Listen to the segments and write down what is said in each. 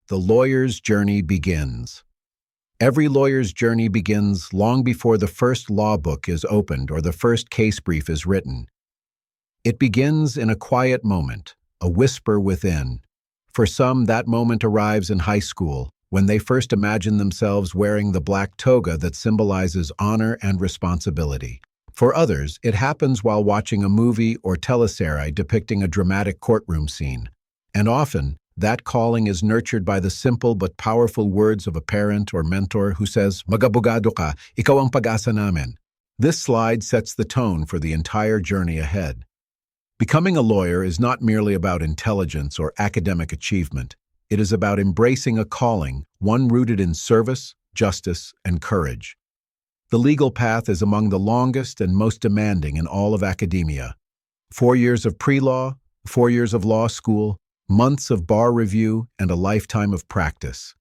the lawyer's journey begins. Every lawyer's journey begins long before the first law book is opened or the first case brief is written. It begins in a quiet moment, a whisper within. For some, that moment arrives in high school, when they first imagine themselves wearing the black toga that symbolizes honor and responsibility. For others, it happens while watching a movie or teleserie depicting a dramatic courtroom scene. And often, that calling is nurtured by the simple but powerful words of a parent or mentor who says, "Mag-abogado ka, ikaw ang pag-asa namin." This slide sets the tone for the entire journey ahead. Becoming a lawyer is not merely about intelligence or academic achievement. It is about embracing a calling, one rooted in service, justice, and courage. The legal path is among the longest and most demanding in all of academia. 4 years of pre-law, 4 years of law school, months of bar review, and a lifetime of practice.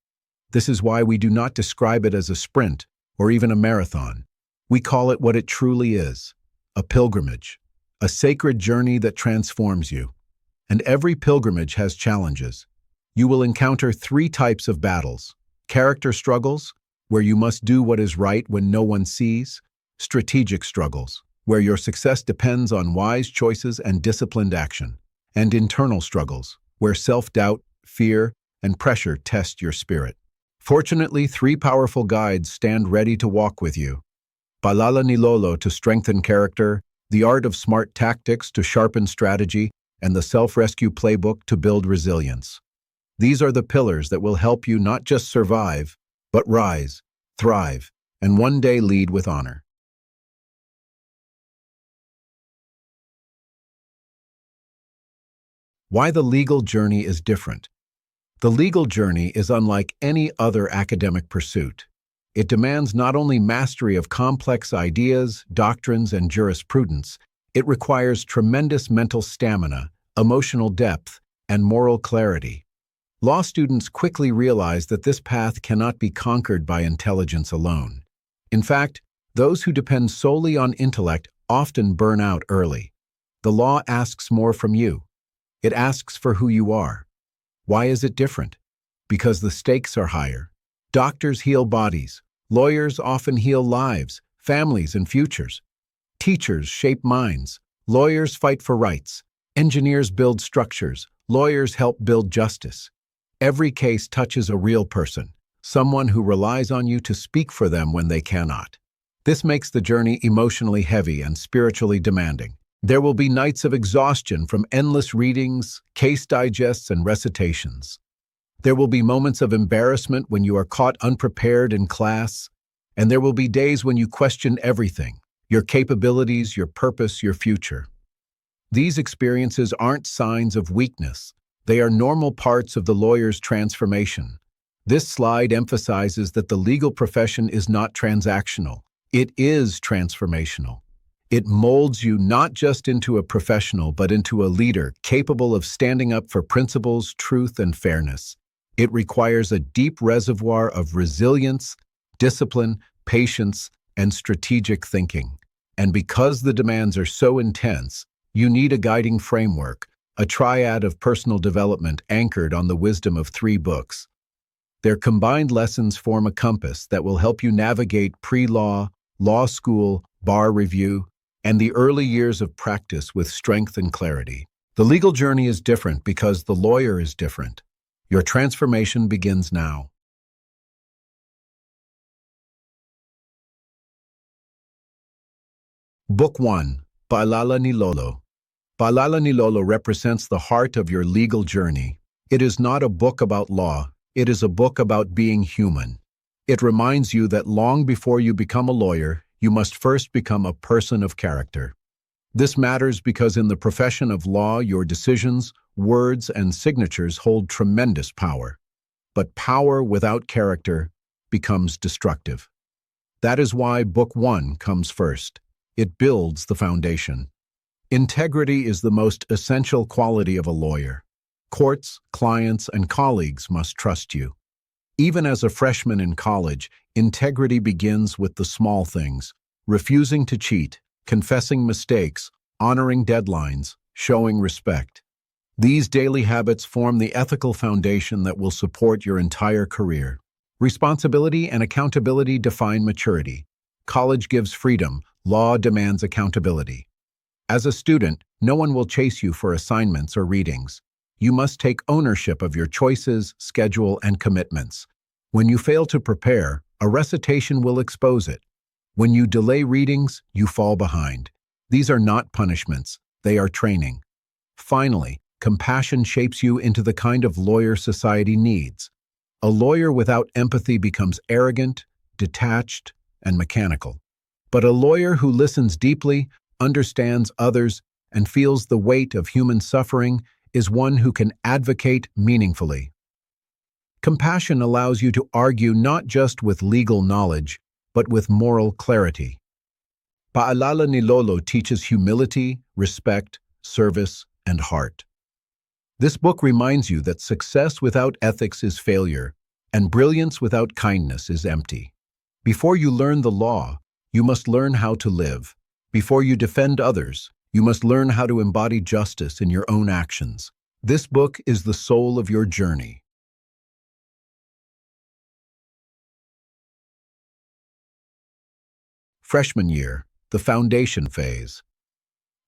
This is why we do not describe it as a sprint or even a marathon. We call it what it truly is, a pilgrimage, a sacred journey that transforms you. And every pilgrimage has challenges. You will encounter 3 types of battles: character struggles, where you must do what is right when no one sees; strategic struggles, where your success depends on wise choices and disciplined action; and internal struggles, where self-doubt, fear, and pressure test your spirit. Fortunately, 3 powerful guides stand ready to walk with you. Paalalanilolo to strengthen character, The Art of Smart Tactics to sharpen strategy, and the Self-Rescue Playbook to build resilience. These are the pillars that will help you not just survive, but rise, thrive, and one day lead with honor. Why the legal journey is different. The legal journey is unlike any other academic pursuit. It demands not only mastery of complex ideas, doctrines, and jurisprudence, it requires tremendous mental stamina, emotional depth, and moral clarity. Law students quickly realize that this path cannot be conquered by intelligence alone. In fact, those who depend solely on intellect often burn out early. The law asks more from you. It asks for who you are. Why is it different? Because the stakes are higher. Doctors heal bodies. Lawyers often heal lives, families, and futures. Teachers shape minds. Lawyers fight for rights. Engineers build structures. Lawyers help build justice. Every case touches a real person, someone who relies on you to speak for them when they cannot. This makes the journey emotionally heavy and spiritually demanding. There will be nights of exhaustion from endless readings, case digests, and recitations. There will be moments of embarrassment when you are caught unprepared in class, and there will be days when you question everything, your capabilities, your purpose, your future. These experiences aren't signs of weakness. They are normal parts of the lawyer's transformation. This slide emphasizes that the legal profession is not transactional. It is transformational. It molds you not just into a professional, but into a leader capable of standing up for principles, truth, and fairness. It requires a deep reservoir of resilience, discipline, patience, and strategic thinking. And because the demands are so intense, you need a guiding framework, a triad of personal development anchored on the wisdom of 3 books. Their combined lessons form a compass that will help you navigate pre-law, law school, bar review, and the early years of practice with strength and clarity. The legal journey is different because the lawyer is different. Your transformation begins now. Book 1, Paalalanilolo. Paalalanilolo represents the heart of your legal journey. It is not a book about law. It is a book about being human. It reminds you that long before you become a lawyer, you must first become a person of character. This matters because in the profession of law, your decisions, words, and signatures hold tremendous power. But power without character becomes destructive. That is why Book 1 comes first. It builds the foundation. Integrity is the most essential quality of a lawyer. Courts, clients, and colleagues must trust you. Even as a freshman in college, integrity begins with the small things: refusing to cheat, confessing mistakes, honoring deadlines, showing respect. These daily habits form the ethical foundation that will support your entire career. Responsibility and accountability define maturity. College gives freedom, law demands accountability. As a student, no one will chase you for assignments or readings. You must take ownership of your choices, schedule, and commitments. When you fail to prepare, a recitation will expose it. When you delay readings, you fall behind. These are not punishments, they are training. Finally, compassion shapes you into the kind of lawyer society needs. A lawyer without empathy becomes arrogant, detached, and mechanical. But a lawyer who listens deeply, understands others, and feels the weight of human suffering is one who can advocate meaningfully. Compassion allows you to argue not just with legal knowledge, but with moral clarity. Paalalanilolo teaches humility, respect, service, and heart. This book reminds you that success without ethics is failure, and brilliance without kindness is empty. Before you learn the law, you must learn how to live. Before you defend others, you must learn how to embody justice in your own actions. This book is the soul of your journey. Freshman year, the foundation phase.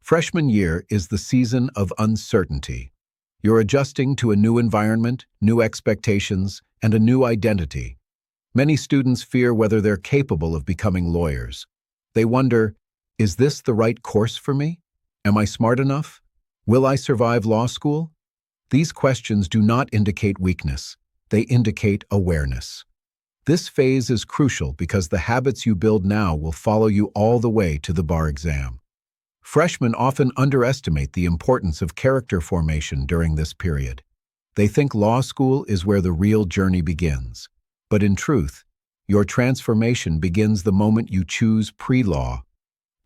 Freshman year is the season of uncertainty. You're adjusting to a new environment, new expectations, and a new identity. Many students fear whether they're capable of becoming lawyers. They wonder, is this the right course for me? Am I smart enough? Will I survive law school? These questions do not indicate weakness. They indicate awareness. This phase is crucial because the habits you build now will follow you all the way to the bar exam. Freshmen often underestimate the importance of character formation during this period. They think law school is where the real journey begins. But in truth, your transformation begins the moment you choose pre-law.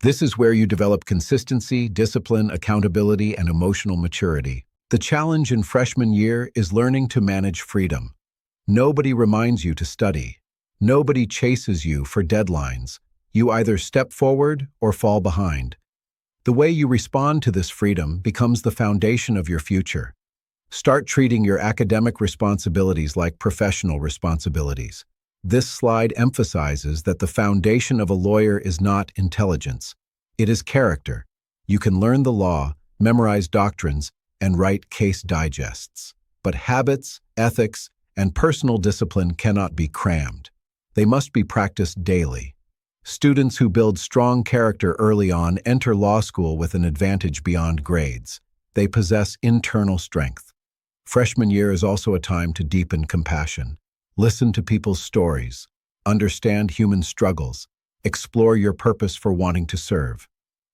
This is where you develop consistency, discipline, accountability, and emotional maturity. The challenge in freshman year is learning to manage freedom. Nobody reminds you to study. Nobody chases you for deadlines. You either step forward or fall behind. The way you respond to this freedom becomes the foundation of your future. Start treating your academic responsibilities like professional responsibilities. This slide emphasizes that the foundation of a lawyer is not intelligence. It is character. You can learn the law, memorize doctrines, and write case digests. But habits, ethics, and personal discipline cannot be crammed. They must be practiced daily. Students who build strong character early on enter law school with an advantage beyond grades. They possess internal strength. Freshman year is also a time to deepen compassion. Listen to people's stories. Understand human struggles. Explore your purpose for wanting to serve.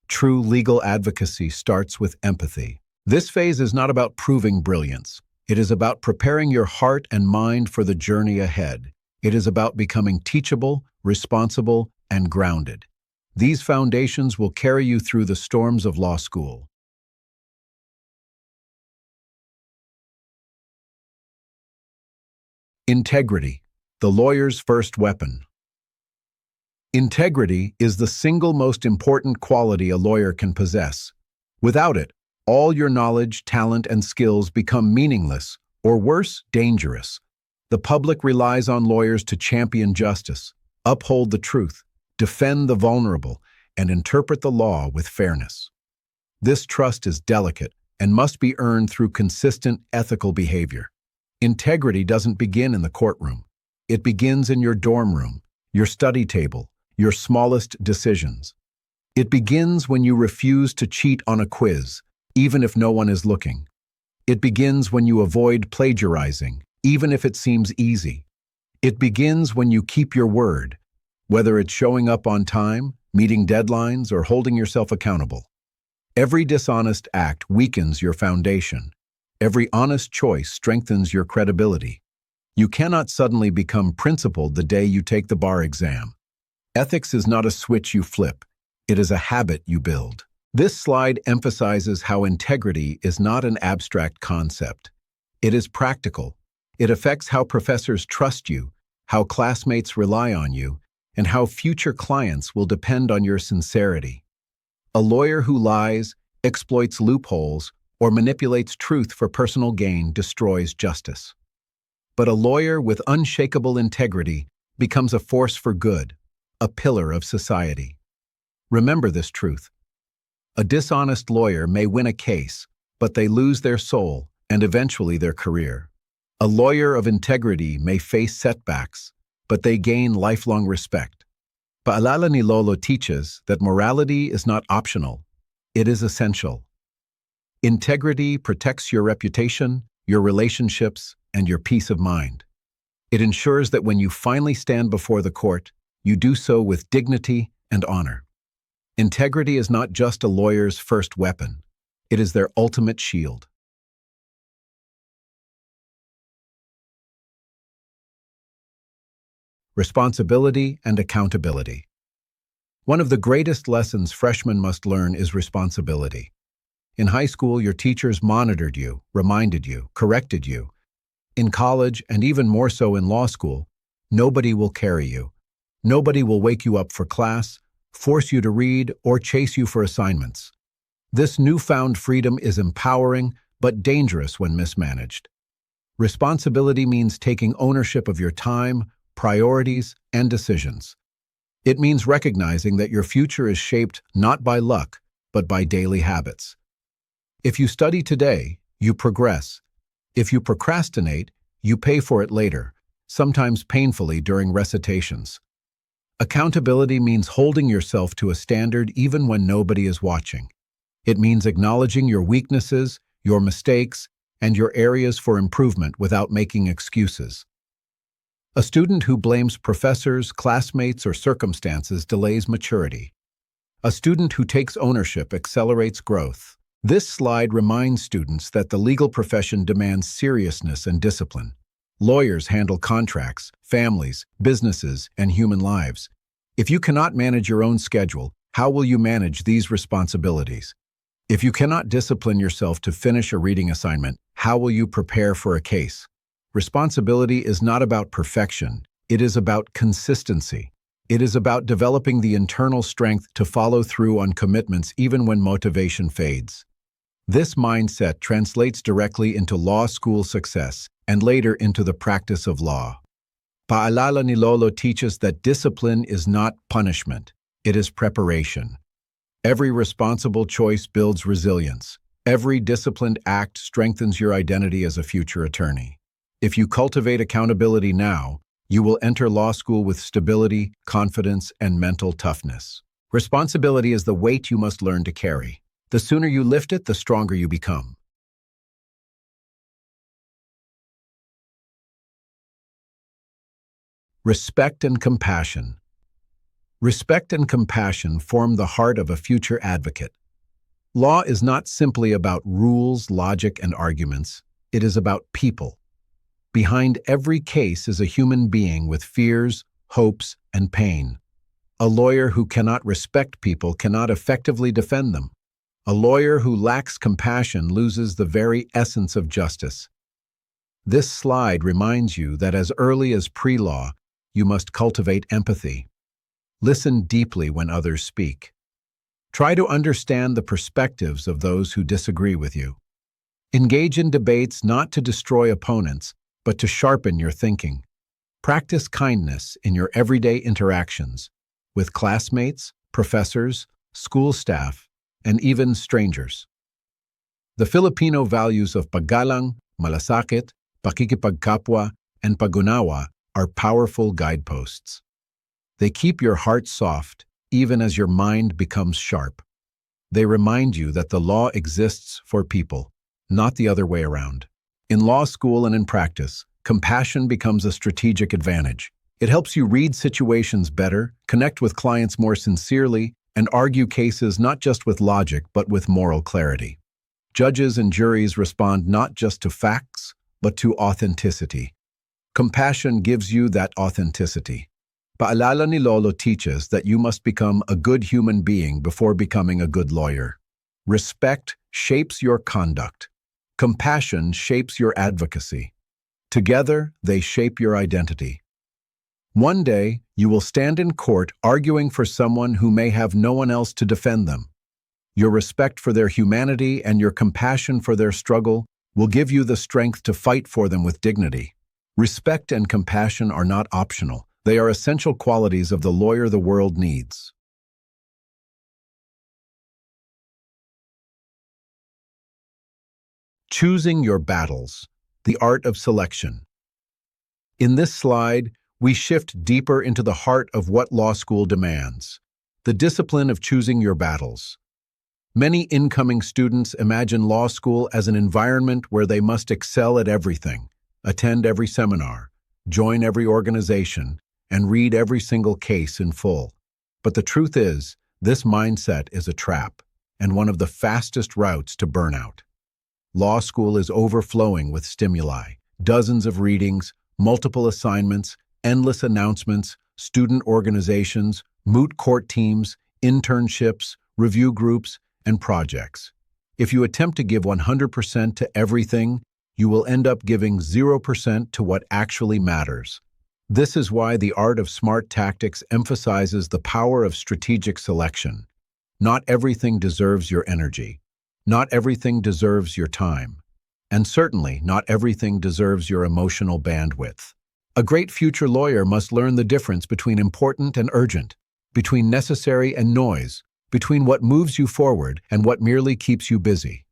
True legal advocacy starts with empathy. This phase is not about proving brilliance. It is about preparing your heart and mind for the journey ahead. It is about becoming teachable, responsible, and grounded. These foundations will carry you through the storms of law school. Integrity, the lawyer's first weapon. Integrity is the single most important quality a lawyer can possess. Without it, all your knowledge, talent, and skills become meaningless, or worse, dangerous. The public relies on lawyers to champion justice, uphold the truth, defend the vulnerable, and interpret the law with fairness. This trust is delicate and must be earned through consistent ethical behavior. Integrity doesn't begin in the courtroom. It begins in your dorm room, your study table, your smallest decisions. It begins when you refuse to cheat on a quiz, even if no one is looking. It begins when you avoid plagiarizing, even if it seems easy. It begins when you keep your word, whether it's showing up on time, meeting deadlines, or holding yourself accountable. Every dishonest act weakens your foundation. Every honest choice strengthens your credibility. You cannot suddenly become principled the day you take the bar exam. Ethics is not a switch you flip. It is a habit you build. This slide emphasizes how integrity is not an abstract concept. It is practical. It affects how professors trust you, how classmates rely on you, and how future clients will depend on your sincerity. A lawyer who lies, exploits loopholes, or manipulates truth for personal gain destroys justice. But a lawyer with unshakable integrity becomes a force for good, a pillar of society. Remember this truth. A dishonest lawyer may win a case, but they lose their soul and eventually their career. A lawyer of integrity may face setbacks, but they gain lifelong respect. Paalalanilolo teaches that morality is not optional, it is essential. Integrity protects your reputation, your relationships, and your peace of mind. It ensures that when you finally stand before the court, you do so with dignity and honor. Integrity is not just a lawyer's first weapon, it is their ultimate shield. Responsibility and accountability. One of the greatest lessons freshmen must learn is responsibility. In high school, your teachers monitored you, reminded you, corrected you. In college, and even more so in law school, nobody will carry you. Nobody will wake you up for class, force you to read, or chase you for assignments. This newfound freedom is empowering, but dangerous when mismanaged. Responsibility means taking ownership of your time, priorities, and decisions. It means recognizing that your future is shaped not by luck, but by daily habits. If you study today, you progress. If you procrastinate, you pay for it later, sometimes painfully during recitations. Accountability means holding yourself to a standard even when nobody is watching. It means acknowledging your weaknesses, your mistakes, and your areas for improvement without making excuses. A student who blames professors, classmates, or circumstances delays maturity. A student who takes ownership accelerates growth. This slide reminds students that the legal profession demands seriousness and discipline. Lawyers handle contracts, families, businesses, and human lives. If you cannot manage your own schedule, how will you manage these responsibilities? If you cannot discipline yourself to finish a reading assignment, how will you prepare for a case? Responsibility is not about perfection, it is about consistency. It is about developing the internal strength to follow through on commitments even when motivation fades. This mindset translates directly into law school success and later into the practice of law. Paalalanilolo teaches that discipline is not punishment, it is preparation. Every responsible choice builds resilience. Every disciplined act strengthens your identity as a future attorney. If you cultivate accountability now, you will enter law school with stability, confidence, and mental toughness. Responsibility is the weight you must learn to carry. The sooner you lift it, the stronger you become. Respect and compassion. Respect and compassion form the heart of a future advocate. Law is not simply about rules, logic, and arguments. It is about people. Behind every case is a human being with fears, hopes, and pain. A lawyer who cannot respect people cannot effectively defend them. A lawyer who lacks compassion loses the very essence of justice. This slide reminds you that as early as pre-law, you must cultivate empathy. Listen deeply when others speak. Try to understand the perspectives of those who disagree with you. Engage in debates not to destroy opponents, but to sharpen your thinking. Practice kindness in your everyday interactions with classmates, professors, school staff, and even strangers. The Filipino values of paggalang, malasakit, pakikipagkapwa, and pagunawa are powerful guideposts. They keep your heart soft even as your mind becomes sharp. They remind you that the law exists for people, not the other way around. In law school and in practice, compassion becomes a strategic advantage. It helps you read situations better, connect with clients more sincerely, and argue cases not just with logic but with moral clarity. Judges and juries respond not just to facts, but to authenticity. Compassion gives you that authenticity. Paalalanilolo teaches that you must become a good human being before becoming a good lawyer. Respect shapes your conduct. Compassion shapes your advocacy. Together, they shape your identity. One day, you will stand in court arguing for someone who may have no one else to defend them. Your respect for their humanity and your compassion for their struggle will give you the strength to fight for them with dignity. Respect and compassion are not optional. They are essential qualities of the lawyer the world needs. Choosing your battles, the art of selection. In this slide, we shift deeper into the heart of what law school demands, the discipline of choosing your battles. Many incoming students imagine law school as an environment where they must excel at everything, attend every seminar, join every organization, and read every single case in full. But the truth is, this mindset is a trap, and one of the fastest routes to burnout. Law school is overflowing with stimuli, dozens of readings, multiple assignments, endless announcements, student organizations, moot court teams, internships, review groups, and projects. If you attempt to give 100% to everything, you will end up giving 0% to what actually matters. This is why the art of smart tactics emphasizes the power of strategic selection. Not everything deserves your energy. Not everything deserves your time. And certainly, not everything deserves your emotional bandwidth. A great future lawyer must learn the difference between important and urgent, between necessary and noise, between what moves you forward and what merely keeps you busy.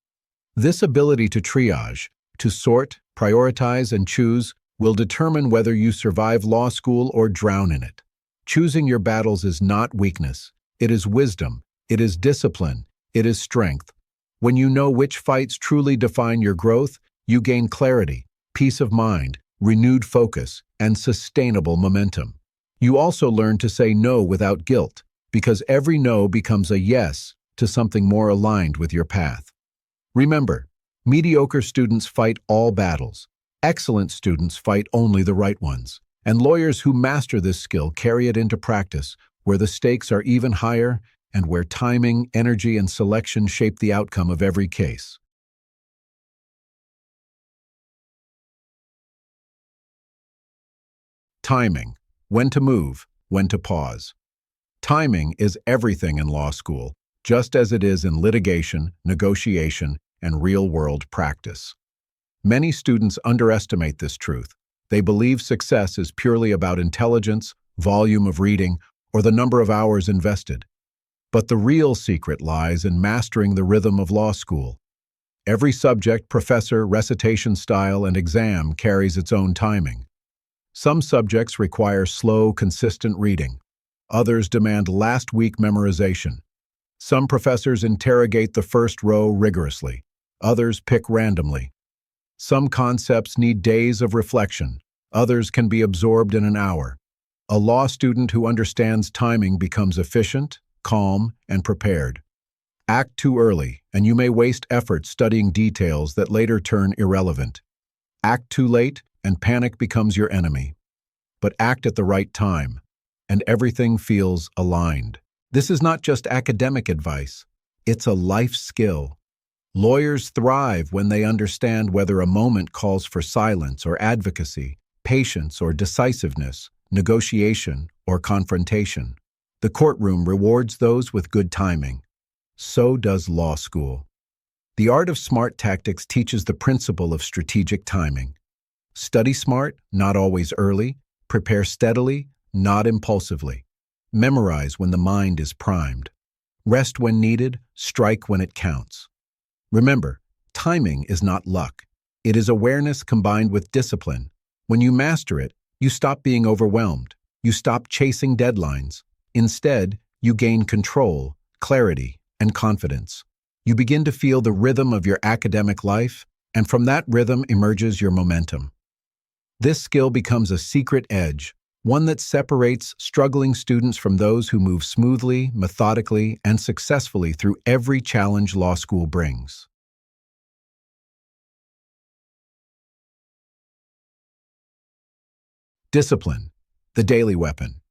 This ability to triage, to sort, prioritize, and choose will determine whether you survive law school or drown in it. Choosing your battles is not weakness. It is wisdom. It is discipline. It is strength. When you know which fights truly define your growth, you gain clarity, peace of mind, renewed focus, and sustainable momentum. You also learn to say no without guilt, because every no becomes a yes to something more aligned with your path. Remember, mediocre students fight all battles. Excellent students fight only the right ones. And lawyers who master this skill carry it into practice, where the stakes are even higher and where timing, energy, and selection shape the outcome of every case. Timing. When to move, when to pause. Timing is everything in law school, just as it is in litigation, negotiation, and real-world practice. Many students underestimate this truth. They believe success is purely about intelligence, volume of reading, or the number of hours invested. But the real secret lies in mastering the rhythm of law school. Every subject, professor, recitation style, and exam carries its own timing. Some subjects require slow, consistent reading. Others demand last-week memorization. Some professors interrogate the first row rigorously. Others pick randomly. Some concepts need days of reflection. Others can be absorbed in an hour. A law student who understands timing becomes efficient, calm, and prepared. Act too early, and you may waste effort studying details that later turn irrelevant. Act too late, and panic becomes your enemy. But act at the right time, and everything feels aligned. This is not just academic advice. It's a life skill. Lawyers thrive when they understand whether a moment calls for silence or advocacy, patience or decisiveness, negotiation or confrontation. The courtroom rewards those with good timing. So does law school. The art of smart tactics teaches the principle of strategic timing. Study smart, not always early. Prepare steadily, not impulsively. Memorize when the mind is primed. Rest when needed, strike when it counts. Remember, timing is not luck. It is awareness combined with discipline. When you master it, you stop being overwhelmed. You stop chasing deadlines. Instead, you gain control, clarity, and confidence. You begin to feel the rhythm of your academic life, and from that rhythm emerges your momentum. This skill becomes a secret edge, one that separates struggling students from those who move smoothly, methodically, and successfully through every challenge law school brings. Discipline, the daily weapon.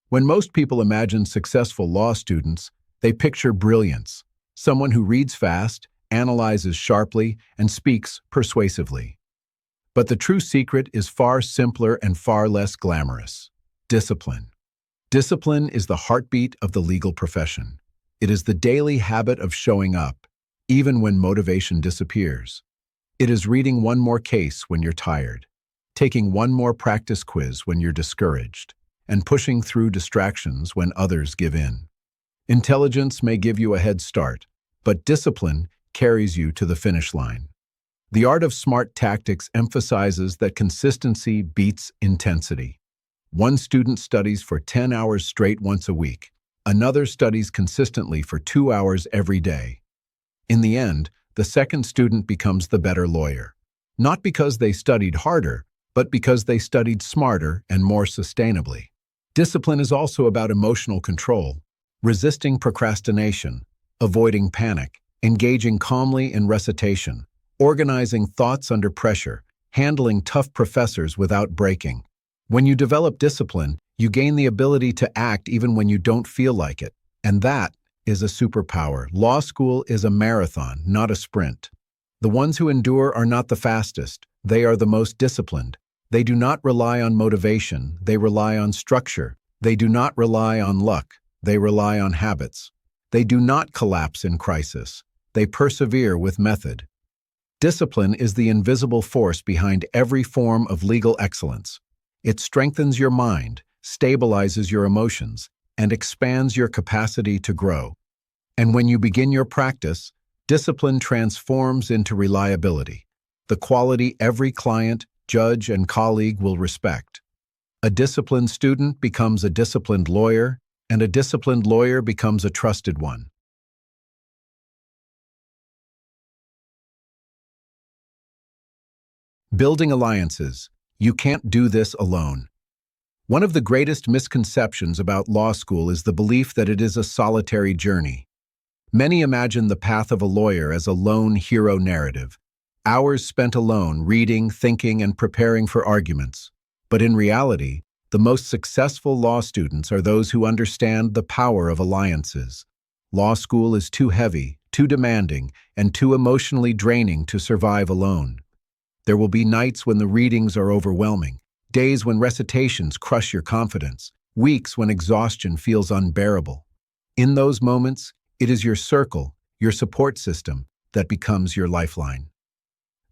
When most people imagine successful law students, they picture brilliance, someone who reads fast, analyzes sharply, and speaks persuasively. But the true secret is far simpler and far less glamorous. Discipline. Discipline is the heartbeat of the legal profession. It is the daily habit of showing up, even when motivation disappears. It is reading one more case when you're tired, taking one more practice quiz when you're discouraged, and pushing through distractions when others give in. Intelligence may give you a head start, but discipline carries you to the finish line. The Art of Smart Tactics emphasizes that consistency beats intensity. One student studies for 10 hours straight once a week. Another studies consistently for 2 hours every day. In the end, the second student becomes the better lawyer. Not because they studied harder, but because they studied smarter and more sustainably. Discipline is also about emotional control, resisting procrastination, avoiding panic, engaging calmly in recitation, organizing thoughts under pressure, handling tough professors without breaking. When you develop discipline, you gain the ability to act even when you don't feel like it. And that is a superpower. Law school is a marathon, not a sprint. The ones who endure are not the fastest. They are the most disciplined. They do not rely on motivation. They rely on structure. They do not rely on luck. They rely on habits. They do not collapse in crisis. They persevere with method. Discipline is the invisible force behind every form of legal excellence. It strengthens your mind, stabilizes your emotions, and expands your capacity to grow. And when you begin your practice, discipline transforms into reliability, the quality every client, judge, and colleague will respect. A disciplined student becomes a disciplined lawyer, and a disciplined lawyer becomes a trusted one. Building alliances. You can't do this alone. One of the greatest misconceptions about law school is the belief that it is a solitary journey. Many imagine the path of a lawyer as a lone hero narrative, hours spent alone reading, thinking, and preparing for arguments. But in reality, the most successful law students are those who understand the power of alliances. Law school is too heavy, too demanding, and too emotionally draining to survive alone. There will be nights when the readings are overwhelming, days when recitations crush your confidence, weeks when exhaustion feels unbearable. In those moments, it is your circle, your support system, that becomes your lifeline.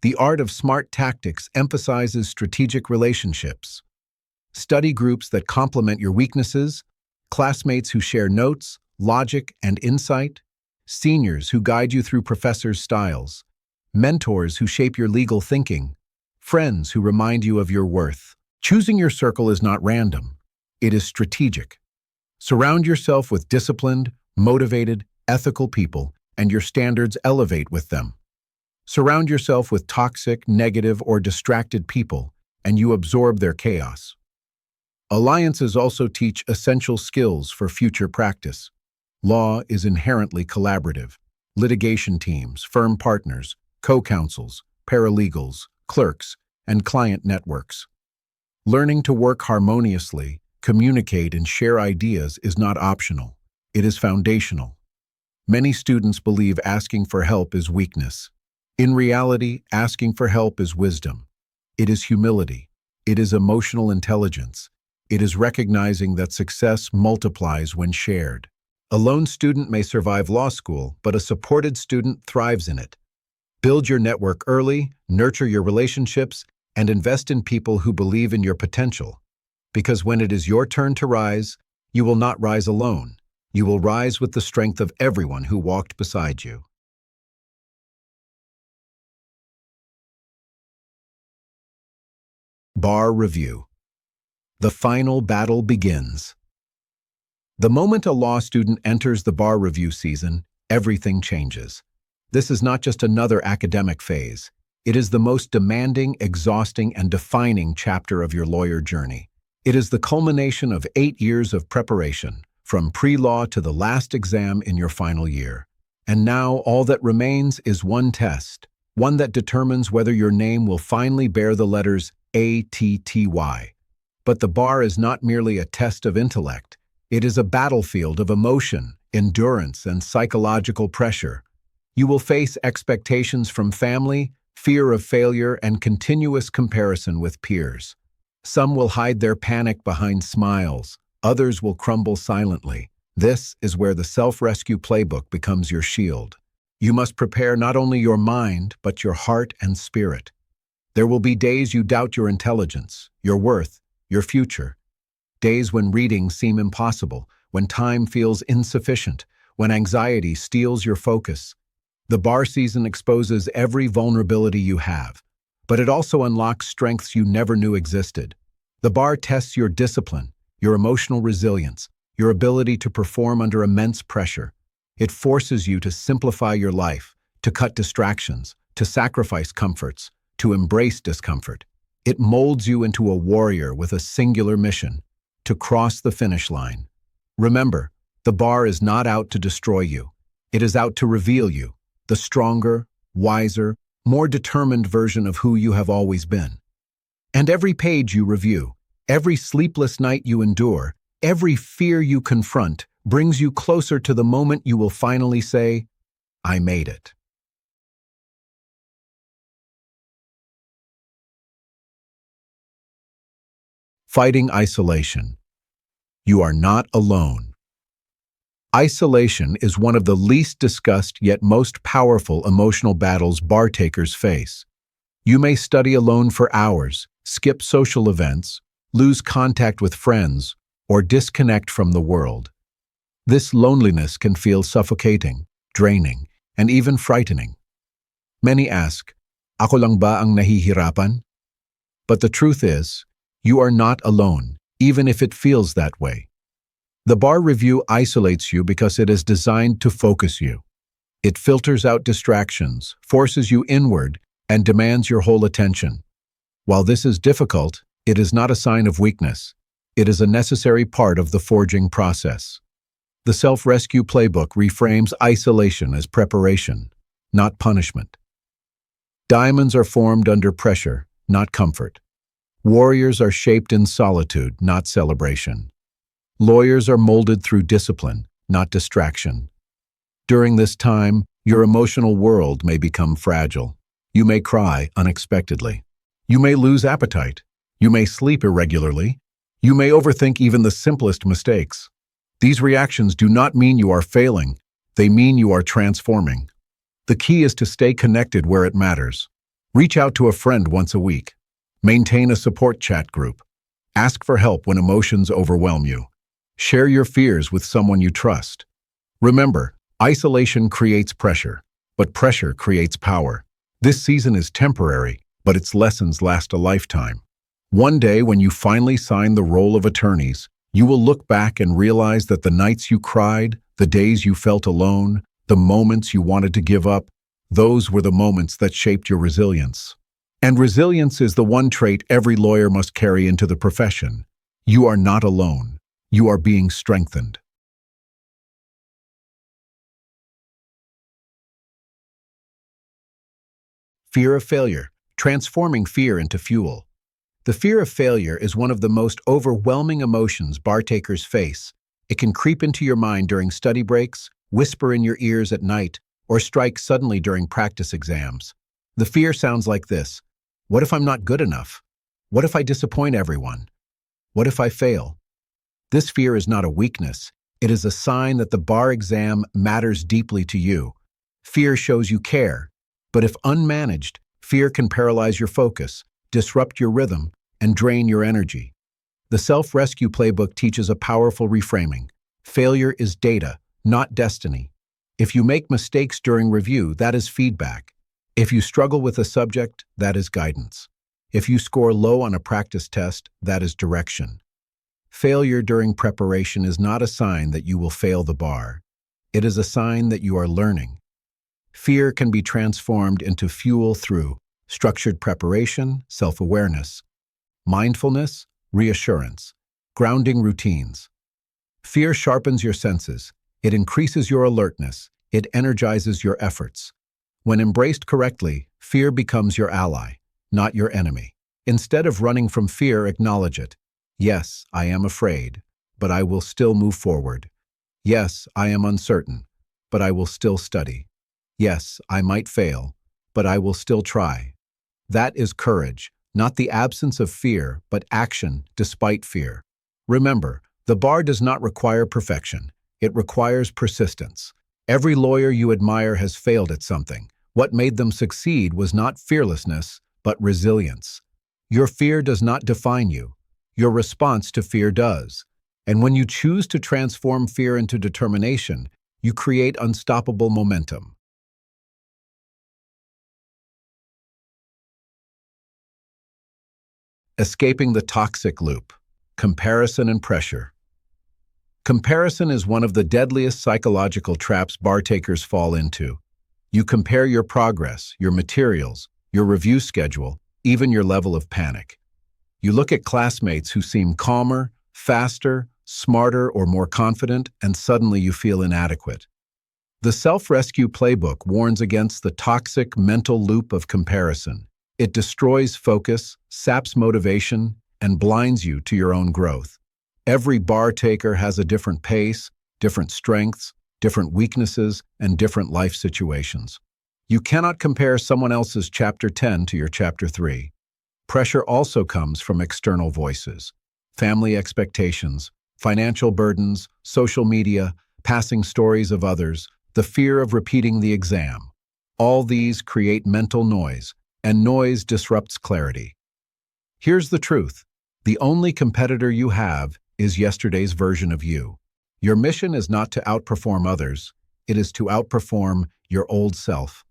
The Art of Smart Tactics emphasizes strategic relationships. Study groups that complement your weaknesses, classmates who share notes, logic, and insight, seniors who guide you through professors' styles, mentors who shape your legal thinking, friends who remind you of your worth. Choosing your circle is not random. It is strategic. Surround yourself with disciplined, motivated, ethical people, and your standards elevate with them. Surround yourself with toxic, negative, or distracted people, and you absorb their chaos. Alliances also teach essential skills for future practice. Law is inherently collaborative. Litigation teams, firm partners, co-counsels, paralegals, clerks, and client networks. Learning to work harmoniously, communicate, and share ideas is not optional. It is foundational. Many students believe asking for help is weakness. In reality, asking for help is wisdom. It is humility. It is emotional intelligence. It is recognizing that success multiplies when shared. A lone student may survive law school, but a supported student thrives in it. Build your network early, nurture your relationships, and invest in people who believe in your potential. Because when it is your turn to rise, you will not rise alone. You will rise with the strength of everyone who walked beside you. Bar Review. The final battle begins. The moment a law student enters the bar review season, everything changes. This is not just another academic phase. It is the most demanding, exhausting, and defining chapter of your lawyer journey. It is the culmination of 8 years of preparation, from pre-law to the last exam in your final year. And now all that remains is one test, one that determines whether your name will finally bear the letters ATTY. But the bar is not merely a test of intellect. It is a battlefield of emotion, endurance, and psychological pressure. You will face expectations from family, fear of failure, and continuous comparison with peers. Some will hide their panic behind smiles. Others will crumble silently. This is where the Self-Rescue Playbook becomes your shield. You must prepare not only your mind, but your heart and spirit. There will be days you doubt your intelligence, your worth, your future. Days when readings seem impossible, when time feels insufficient, when anxiety steals your focus. The bar season exposes every vulnerability you have, but it also unlocks strengths you never knew existed. The bar tests your discipline, your emotional resilience, your ability to perform under immense pressure. It forces you to simplify your life, to cut distractions, to sacrifice comforts, to embrace discomfort. It molds you into a warrior with a singular mission, to cross the finish line. Remember, the bar is not out to destroy you. It is out to reveal you, the stronger, wiser, more determined version of who you have always been. And every page you review, every sleepless night you endure, every fear you confront brings you closer to the moment you will finally say, "I made it." Fighting isolation. You are not alone. Isolation is one of the least discussed yet most powerful emotional battles bar takers face. You may study alone for hours, skip social events, lose contact with friends, or disconnect from the world. This loneliness can feel suffocating, draining, and even frightening. Many ask, "Ako lang ba ang nahihirapan?" But the truth is, you are not alone, even if it feels that way. The bar review isolates you because it is designed to focus you. It filters out distractions, forces you inward, and demands your whole attention. While this is difficult, it is not a sign of weakness. It is a necessary part of the forging process. The Self-Rescue Playbook reframes isolation as preparation, not punishment. Diamonds are formed under pressure, not comfort. Warriors are shaped in solitude, not celebration. Lawyers are molded through discipline, not distraction. During this time, your emotional world may become fragile. You may cry unexpectedly. You may lose appetite. You may sleep irregularly. You may overthink even the simplest mistakes. These reactions do not mean you are failing. They mean you are transforming. The key is to stay connected where it matters. Reach out to a friend once a week. Maintain a support chat group. Ask for help when emotions overwhelm you. Share your fears with someone you trust. Remember, isolation creates pressure, but pressure creates power. This season is temporary, but its lessons last a lifetime. One day, when you finally sign the roll of attorneys, you will look back and realize that the nights you cried, the days you felt alone, the moments you wanted to give up, those were the moments that shaped your resilience. And resilience is the one trait every lawyer must carry into the profession. You are not alone. You are being strengthened. Fear of failure, transforming fear into fuel. The fear of failure is one of the most overwhelming emotions bar takers face. It can creep into your mind during study breaks, whisper in your ears at night, or strike suddenly during practice exams. The fear sounds like this: what if I'm not good enough? What if I disappoint everyone? What if I fail? This fear is not a weakness. It is a sign that the bar exam matters deeply to you. Fear shows you care, but if unmanaged, fear can paralyze your focus, disrupt your rhythm, and drain your energy. The Self-Rescue Playbook teaches a powerful reframing. Failure is data, not destiny. If you make mistakes during review, that is feedback. If you struggle with a subject, that is guidance. If you score low on a practice test, that is direction. Failure during preparation is not a sign that you will fail the bar. It is a sign that you are learning. Fear can be transformed into fuel through structured preparation, self-awareness, mindfulness, reassurance, grounding routines. Fear sharpens your senses. It increases your alertness. It energizes your efforts. When embraced correctly, fear becomes your ally, not your enemy. Instead of running from fear, acknowledge it. Yes, I am afraid, but I will still move forward. Yes, I am uncertain, but I will still study. Yes, I might fail, but I will still try. That is courage, not the absence of fear, but action despite fear. Remember, the bar does not require perfection. It requires persistence. Every lawyer you admire has failed at something. What made them succeed was not fearlessness, but resilience. Your fear does not define you. Your response to fear does. And when you choose to transform fear into determination, you create unstoppable momentum. Escaping the toxic loop. Comparison and pressure. Comparison is one of the deadliest psychological traps bar takers fall into. You compare your progress, your materials, your review schedule, even your level of panic. You look at classmates who seem calmer, faster, smarter, or more confident, and suddenly you feel inadequate. The Self-Rescue Playbook warns against the toxic mental loop of comparison. It destroys focus, saps motivation, and blinds you to your own growth. Every bar taker has a different pace, different strengths, different weaknesses, and different life situations. You cannot compare someone else's Chapter 10 to your Chapter 3. Pressure also comes from external voices, family expectations, financial burdens, social media, passing stories of others, the fear of repeating the exam. All these create mental noise, and noise disrupts clarity. Here's the truth. The only competitor you have is yesterday's version of you. Your mission is not to outperform others, it is to outperform your old self.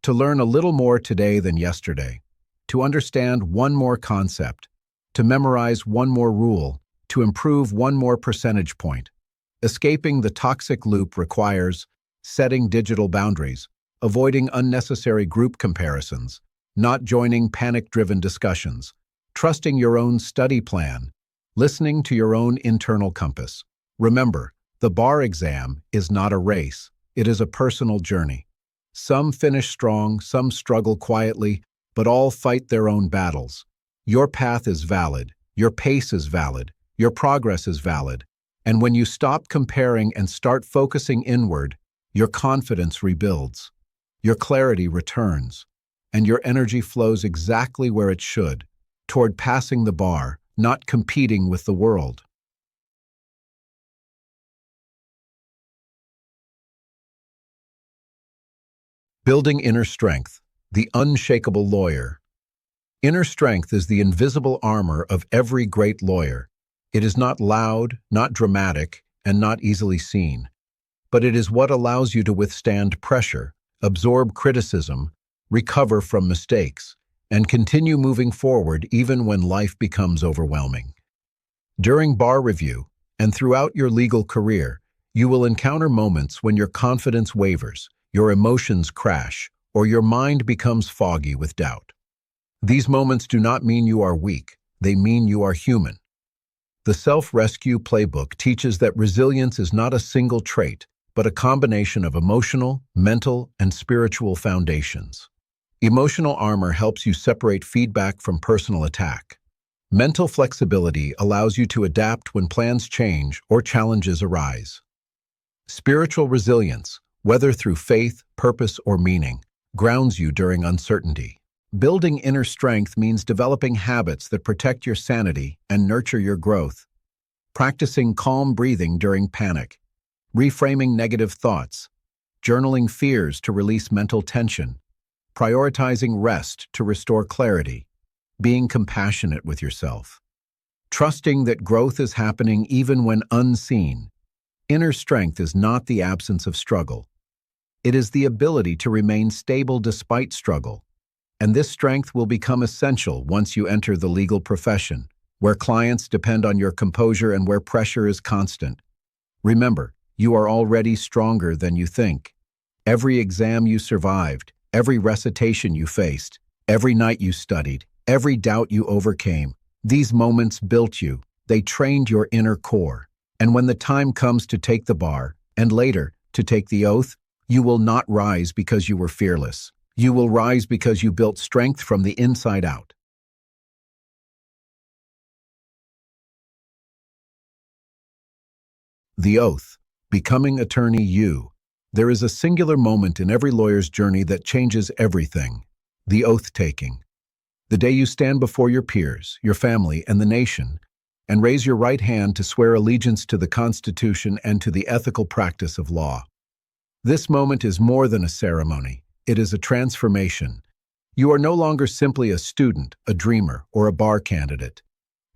To learn a little more today than yesterday, to understand one more concept, to memorize one more rule, to improve one more percentage point. Escaping the toxic loop requires setting digital boundaries, avoiding unnecessary group comparisons, not joining panic-driven discussions, trusting your own study plan, listening to your own internal compass. Remember, the bar exam is not a race, it is a personal journey. Some finish strong, some struggle quietly, but all fight their own battles. Your path is valid, your pace is valid, your progress is valid, and when you stop comparing and start focusing inward, your confidence rebuilds, your clarity returns, and your energy flows exactly where it should, toward passing the bar, not competing with the world. Building inner strength, the unshakable lawyer. Inner strength is the invisible armor of every great lawyer. It is not loud, not dramatic, and not easily seen. But it is what allows you to withstand pressure, absorb criticism, recover from mistakes, and continue moving forward even when life becomes overwhelming. During bar review, and throughout your legal career, you will encounter moments when your confidence wavers, your emotions crash, or your mind becomes foggy with doubt. These moments do not mean you are weak, they mean you are human. The Self-Rescue Playbook teaches that resilience is not a single trait, but a combination of emotional, mental, and spiritual foundations. Emotional armor helps you separate feedback from personal attack. Mental flexibility allows you to adapt when plans change or challenges arise. Spiritual resilience, whether through faith, purpose, or meaning, grounds you during uncertainty. Building inner strength means developing habits that protect your sanity and nurture your growth. Practicing calm breathing during panic, reframing negative thoughts, journaling fears to release mental tension, prioritizing rest to restore clarity, being compassionate with yourself, trusting that growth is happening even when unseen. Inner strength is not the absence of struggle. It is the ability to remain stable despite struggle. And this strength will become essential once you enter the legal profession, where clients depend on your composure and where pressure is constant. Remember, you are already stronger than you think. Every exam you survived, every recitation you faced, every night you studied, every doubt you overcame, these moments built you. They trained your inner core. And when the time comes to take the bar, and later, to take the oath, you will not rise because you were fearless. You will rise because you built strength from the inside out. The oath. Becoming attorney you. There is a singular moment in every lawyer's journey that changes everything. The oath-taking. The day you stand before your peers, your family, and the nation, and raise your right hand to swear allegiance to the Constitution and to the ethical practice of law. This moment is more than a ceremony. It is a transformation. You are no longer simply a student, a dreamer, or a bar candidate.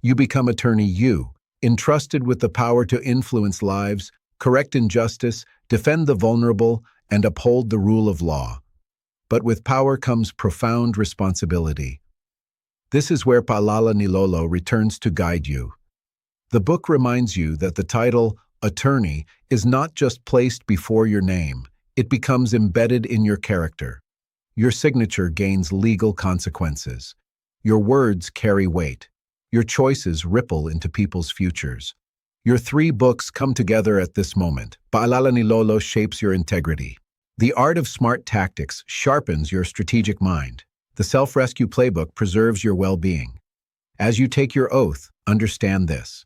You become Attorney You, entrusted with the power to influence lives, correct injustice, defend the vulnerable, and uphold the rule of law. But with power comes profound responsibility. This is where Paalalanilolo returns to guide you. The book reminds you that the title, Attorney, is not just placed before your name. It becomes embedded in your character. Your signature gains legal consequences. Your words carry weight. Your choices ripple into people's futures. Your 3 books come together at this moment. Paalalanilolo shapes your integrity. The Art of Smart Tactics sharpens your strategic mind. The Self-Rescue Playbook preserves your well-being. As you take your oath, understand this.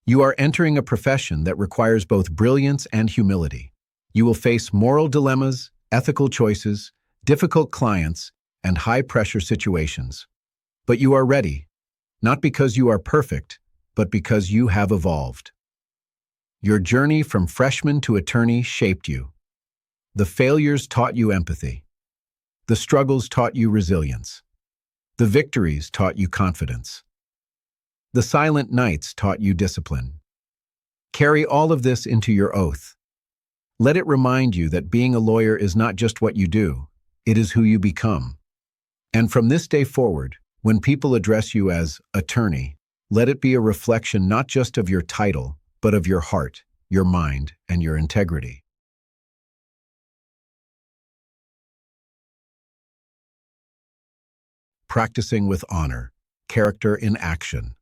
You are entering a profession that requires both brilliance and humility. You will face moral dilemmas, ethical choices, difficult clients, and high-pressure situations. But you are ready, not because you are perfect, but because you have evolved. Your journey from freshman to attorney shaped you. The failures taught you empathy. The struggles taught you resilience. The victories taught you confidence. The silent nights taught you discipline. Carry all of this into your oath. Let it remind you that being a lawyer is not just what you do, it is who you become. And from this day forward, when people address you as attorney, let it be a reflection not just of your title, but of your heart, your mind, and your integrity. Practicing with honor, character in action.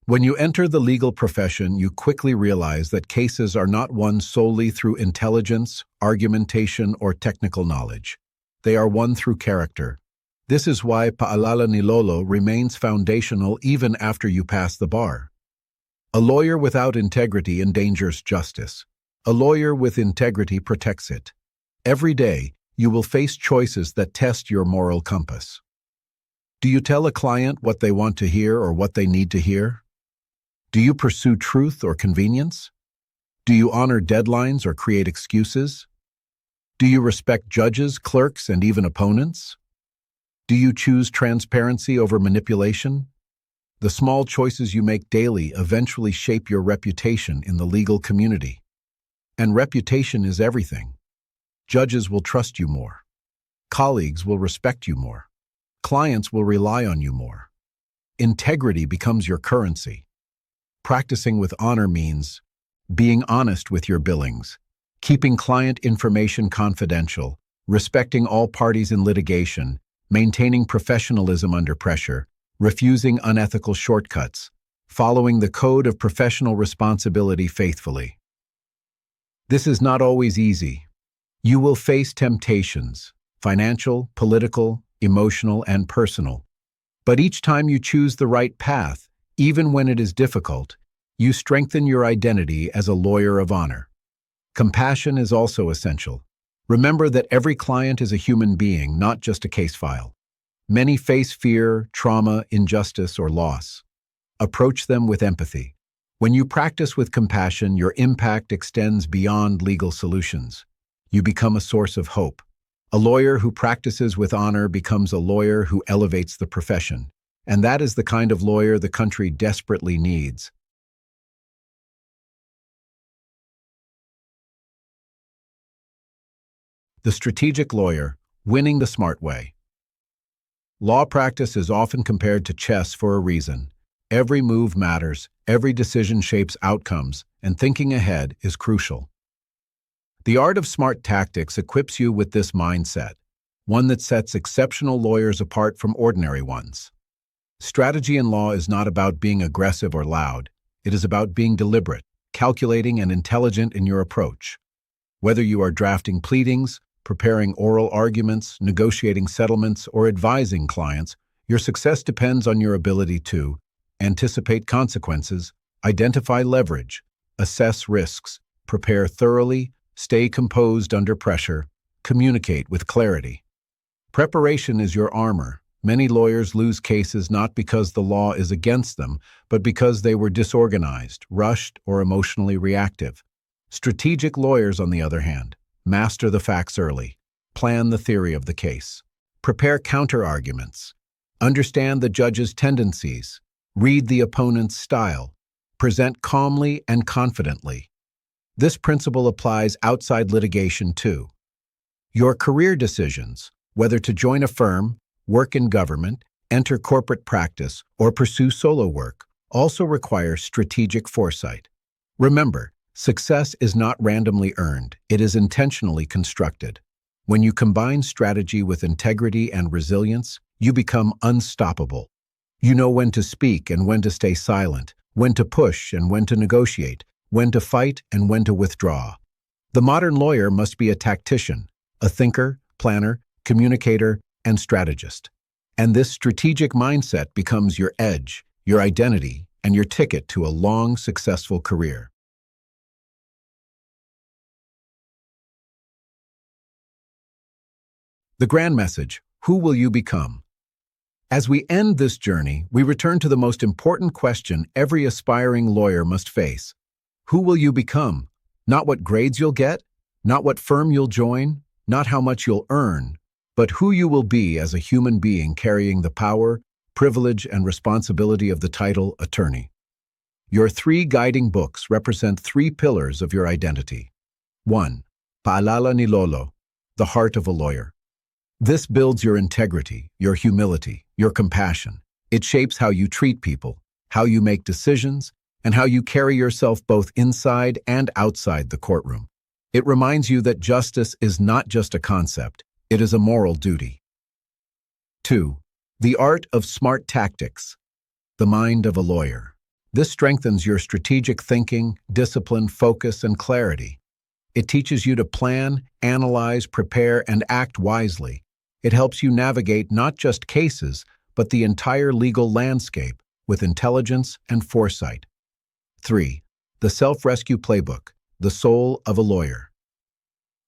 When you enter the legal profession, you quickly realize that cases are not won solely through intelligence, argumentation, or technical knowledge. They are won through character. This is why Paalalanilolo remains foundational even after you pass the bar. A lawyer without integrity endangers justice. A lawyer with integrity protects it. Every day, you will face choices that test your moral compass. Do you tell a client what they want to hear or what they need to hear? Do you pursue truth or convenience? Do you honor deadlines or create excuses? Do you respect judges, clerks, and even opponents? Do you choose transparency over manipulation? The small choices you make daily eventually shape your reputation in the legal community. And reputation is everything. Judges will trust you more. Colleagues will respect you more. Clients will rely on you more. Integrity becomes your currency. Practicing with honor means being honest with your billings, keeping client information confidential, respecting all parties in litigation, maintaining professionalism under pressure, refusing unethical shortcuts, following the code of professional responsibility faithfully. This is not always easy. You will face temptations, financial, political, emotional, and personal. But each time you choose the right path, even when it is difficult, you strengthen your identity as a lawyer of honor. Compassion is also essential. Remember that every client is a human being, not just a case file. Many face fear, trauma, injustice, or loss. Approach them with empathy. When you practice with compassion, your impact extends beyond legal solutions. You become a source of hope. A lawyer who practices with honor becomes a lawyer who elevates the profession. And that is the kind of lawyer the country desperately needs. The strategic lawyer, winning the smart way. Law practice is often compared to chess for a reason. Every move matters, every decision shapes outcomes, and thinking ahead is crucial. The Art of Smart Tactics equips you with this mindset, one that sets exceptional lawyers apart from ordinary ones. Strategy in law is not about being aggressive or loud. It is about being deliberate, calculating, and intelligent in your approach. Whether you are drafting pleadings, preparing oral arguments, negotiating settlements, or advising clients, your success depends on your ability to anticipate consequences, identify leverage, assess risks, prepare thoroughly, stay composed under pressure, communicate with clarity. Preparation is your armor, Many lawyers lose cases not because the law is against them, but because they were disorganized, rushed, or emotionally reactive. Strategic lawyers, on the other hand, master the facts early, plan the theory of the case, prepare counter-arguments, understand the judge's tendencies, read the opponent's style, present calmly and confidently. This principle applies outside litigation too. Your career decisions, whether to join a firm, work in government, enter corporate practice, or pursue solo work, also require strategic foresight. Remember, success is not randomly earned, it is intentionally constructed. When you combine strategy with integrity and resilience, you become unstoppable. You know when to speak and when to stay silent, when to push and when to negotiate, when to fight and when to withdraw. The modern lawyer must be a tactician, a thinker, planner, communicator, and strategist. And this strategic mindset becomes your edge, your identity, and your ticket to a long, successful career. The grand message: who will you become? As we end this journey, we return to the most important question every aspiring lawyer must face. Who will you become? Not what grades you'll get, not what firm you'll join, not how much you'll earn, but who you will be as a human being carrying the power, privilege, and responsibility of the title attorney. Your 3 guiding books represent 3 pillars of your identity. 1. Paalalanilolo, the heart of a lawyer. This builds your integrity, your humility, your compassion. It shapes how you treat people, how you make decisions, and how you carry yourself both inside and outside the courtroom. It reminds you that justice is not just a concept, it is a moral duty. 2. The Art of Smart Tactics, the mind of a lawyer. This strengthens your strategic thinking, discipline, focus, and clarity. It teaches you to plan, analyze, prepare, and act wisely. It helps you navigate not just cases, but the entire legal landscape with intelligence and foresight. 3. The Self-Rescue Playbook, the soul of a lawyer.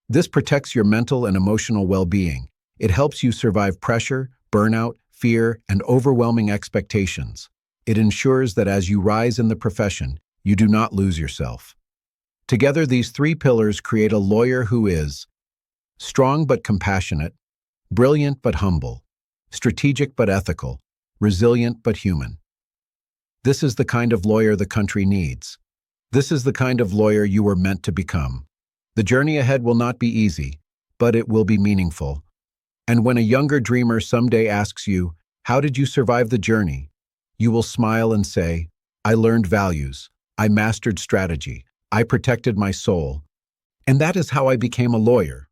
This protects your mental and emotional well-being. It helps you survive pressure, burnout, fear, and overwhelming expectations. It ensures that as you rise in the profession, you do not lose yourself. Together, these 3 pillars create a lawyer who is strong but compassionate, brilliant but humble, strategic but ethical, resilient but human. This is the kind of lawyer the country needs. This is the kind of lawyer you were meant to become. The journey ahead will not be easy, but it will be meaningful. And when a younger dreamer someday asks you, "How did you survive the journey?" you will smile and say, "I learned values, I mastered strategy, I protected my soul, and that is how I became a lawyer."